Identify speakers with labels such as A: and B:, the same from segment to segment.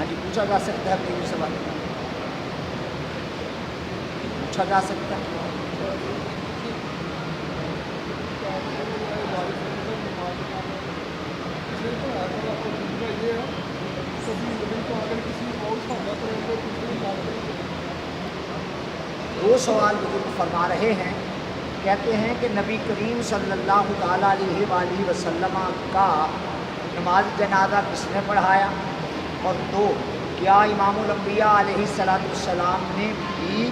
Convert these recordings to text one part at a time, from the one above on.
A: جی پوچھا جا سکتا ہے کوئی سوال پوچھا جا سکتا ہے؟ دو سوال بزرگ فرما رہے ہیں، کہتے ہیں کہ نبی کریم صلی اللہ تعالیٰ علیہ وآلہ وسلم کا نماز جنازہ کس نے پڑھایا، اور دو کیا امام الانبیاء علیہ السلام نے بھی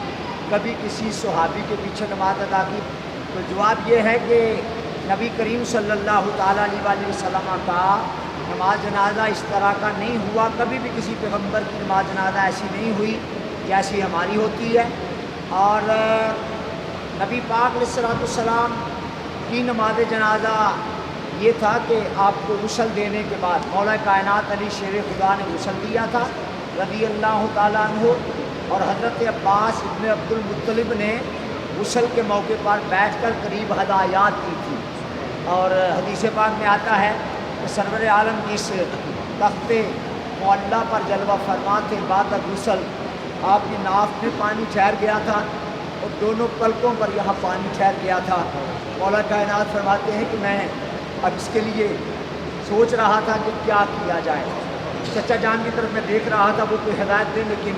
A: کبھی کسی صحابی کے پیچھے نماز ادا کی؟ تو جواب یہ ہے کہ نبی کریم صلی اللہ تعالیٰ علیہ وآلہ وسلم کا نماز جنازہ اس طرح کا نہیں ہوا، کبھی بھی کسی پیغمبر کی نماز جنازہ ایسی نہیں ہوئی جیسی ہماری ہوتی ہے۔ اور نبی پاک علیہ السلام کی نماز جنازہ یہ تھا کہ آپ کو غسل دینے کے بعد مولا کائنات علی شیر خدا نے غسل دیا تھا رضی اللہ تعالیٰ عنہ، اور حضرت عباس ابن عبد المطلب نے غسل کے موقع پر بیٹھ کر قریب ہدایات کی تھی۔ اور حدیث پاک میں آتا ہے کہ سرور عالم اس تخت معلّہ پر جلوہ فرما تھے، بعد غسل آپ کی ناف میں پانی ٹھہر گیا تھا اور دونوں پلکوں پر یہاں پانی ٹھہر گیا تھا۔ مولا کائنات فرماتے ہیں کہ میں اب اس کے لیے سوچ رہا تھا کہ کیا کیا جائے، چچا جان کی طرف میں دیکھ رہا تھا وہ کوئی ہدایت دیں، لیکن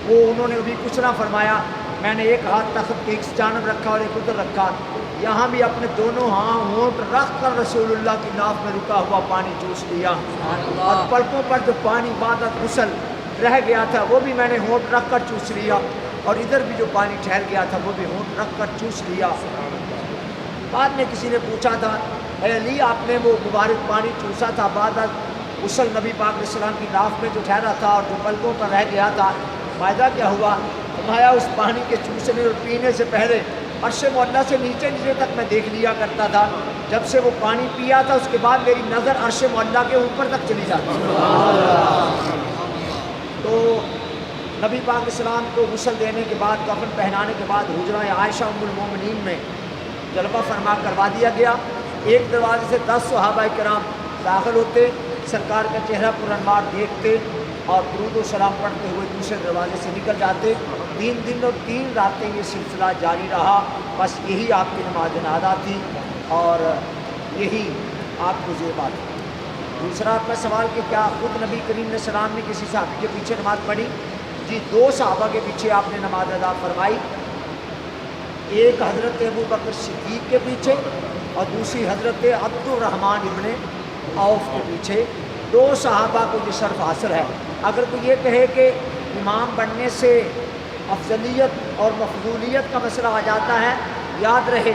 A: وہ انہوں نے ابھی کچھ نہ فرمایا۔ میں نے ایک ہاتھ تخت کے ایک جانب رکھا اور ایک ادھر رکھا، یہاں بھی اپنے دونوں ہونٹ رکھ کر رسول اللہ کی ناف میں رکا ہوا پانی چوس لیا، اور پلکوں پر جو پانی بعد غسل رہ گیا تھا وہ بھی میں نے ہونٹ رکھ کر چوس لیا، اور ادھر بھی جو پانی ٹھہر گیا تھا وہ بھی ہونٹ رکھ کر چوس لیا۔ بعد میں کسی نے پوچھا تھا اے علی آپ نے وہ مبارک پانی چوسا تھا بعد غسل نبی پاک علیہ السلام کی ناف میں جو ٹھہرا تھا اور جو پلکوں پر رہ گیا تھا، فائدہ کیا ہوا؟ فرمایا اس پانی کے چوسنے اور پینے سے پہلے عرش معلیٰ سے نیچے تک میں دیکھ لیا کرتا تھا، جب سے وہ پانی پیا تھا اس کے بعد میری نظر عرش معلیٰ کے اوپر تک چلی جاتی۔ تو نبی پاک علیہ السلام کو غسل دینے کے بعد کفن پہنانے کے بعد حجرہ عائشہ ام المومنین میں جلوہ فرما کروا دیا گیا۔ ایک دروازے سے 10 صحابہ کرام داخل ہوتے، سرکار کا چہرہ پرانوار دیکھتے اور درود و سلام پڑھتے ہوئے دوسرے دروازے سے نکل جاتے۔ 3 دن اور 3 راتیں یہ سلسلہ جاری رہا، بس یہی آپ کی نماز جنازہ تھی اور یہی آپ کو زیبا تھی۔ دوسرا آپ کا سوال کہ کیا خود نبی کریم علیہ السلام نے کسی صحابی کے پیچھے نماز پڑھی؟ جی 2 صحابہ کے پیچھے آپ نے نماز ادا فرمائی، ایک حضرت ابو بکر صدیق کے پیچھے اور دوسری حضرت عبد الرحمن ابن عوف کے پیچھے۔ 2 صحابہ کو یہ شرف حاصل ہے۔ اگر کوئی یہ کہے کہ امام بننے سے افضلیت اور مفضولیت کا مسئلہ آ جاتا ہے، یاد رہے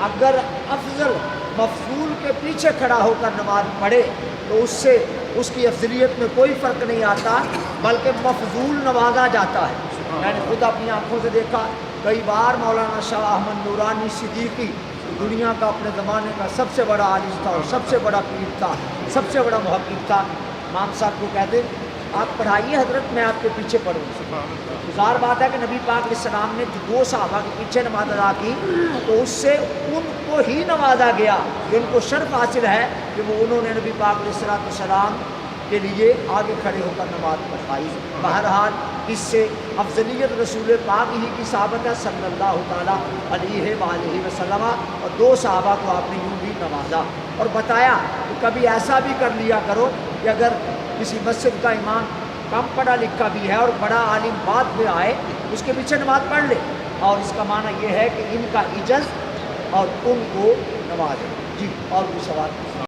A: اگر افضل مفضول کے پیچھے کھڑا ہو کر نماز پڑھے تو اس سے اس کی افضلیت میں کوئی فرق نہیں آتا، بلکہ مفضول نوازا جاتا ہے۔ میں نے خود اپنی آنکھوں سے دیکھا، کئی بار مولانا شاہ احمد نورانی صدیقی دنیا کا اپنے زمانے کا سب سے بڑا عالم تھا اور سب سے بڑا پیر تھا، سب سے بڑا محقق تھا، امام صاحب کو کہتے آپ پڑھائیے حضرت میں آپ کے پیچھے پڑھوں۔ گزار بات ہے کہ نبی پاک علیہ السلام نے 2 صحابہ کے پیچھے نماز ادا کی تو اس سے ان کو ہی نوازا گیا کہ ان کو شرف حاصل ہے کہ وہ انہوں نے نبی پاک علیہ السلام کے لیے آگے کھڑے ہو کر نماز پڑھائی۔ بہرحال اس سے افضلیت رسول پاک ہی کی ثابت ہے صلی اللہ تعالیٰ علیہ وآلہ وسلم، اور 2 صحابہ کو آپ نے یوں بھی نوازا اور بتایا کہ کبھی ایسا بھی کر لیا کرو کہ اگر کسی مسجد کا امام کم پڑھا لکھا بھی ہے اور بڑا عالم بعد میں آئے اس کے پیچھے نماز پڑھ لے، اور اس کا معنی یہ ہے کہ ان کا عجز اور ان کو نوازے۔ جی اور کوئی سوال؟